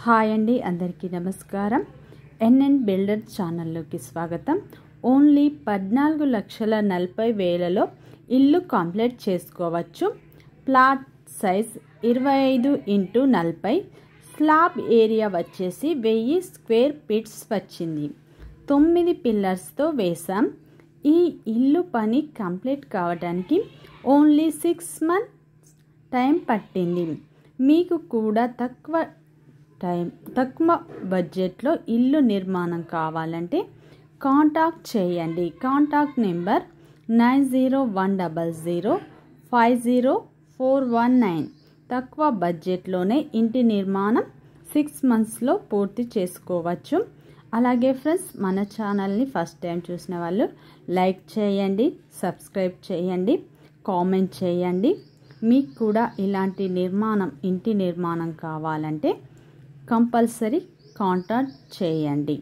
Hi అండి, అందరికీ నమస్కారం. ఎన్ఎన్ బిల్డర్ ఛానల్లోకి స్వాగతం. ఓన్లీ 14,40,000లో ఇల్లు కంప్లీట్ చేసుకోవచ్చు. Plot size 25x40, slab area వచ్చేసి 1000 స్క్వేర్ ఫీట్స్ వచ్చింది. 9 పిల్లర్స్తో వేసాం. ఈ ఇల్లు పని కంప్లీట్ కావడానికి ఓన్లీ 6 months టైం పట్టింది. మీకు కూడా తక్కువ బడ్జెట్లో ఇల్లు నిర్మాణం కావాలంటే కాంటాక్ట్ చేయండి. Contact number 9010050419. తక్కువ బడ్జెట్లోనే ఇంటి నిర్మాణం 6 monthsలో పూర్తి చేసుకోవచ్చు. అలాగే ఫ్రెండ్స్, మన ఛానల్ని ఫస్ట్ టైం చూసిన వాళ్ళు లైక్ చేయండి, సబ్స్క్రైబ్ చేయండి, కామెంట్ చేయండి. మీకు కూడా ఇలాంటి ఇంటి నిర్మాణం కావాలంటే కంపల్సరీ కాంటాక్ట్ చేయండి.